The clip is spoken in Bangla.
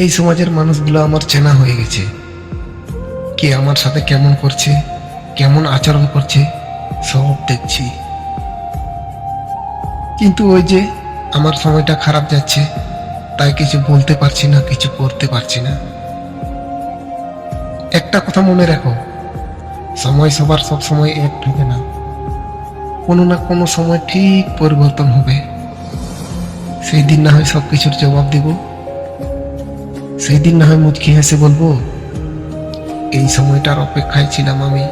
এই সমাজের মানুষগুলো আমার চেনা হয়ে গেছে। কে আমার সাথে কেমন করছে, কেমন আচরণ করছে, সব দেখছি। কিন্তু ওই যে আমার সময়টা খারাপ যাচ্ছে, তাই কিছু বলতে পারছি না, কিছু করতে পারছি না। একটা কথা মনে রাখো, সময় সবার সব সময় এক থাকে না। কোনো না কোনো সময় ঠিক পরিবর্তন হবে। সেই দিন না হয় সবকিছুর জবাব দিব, সেই দিন না হয় মুচকি হেসে বলবো, এই সময়টার অপেক্ষায় ছিলাম আমি।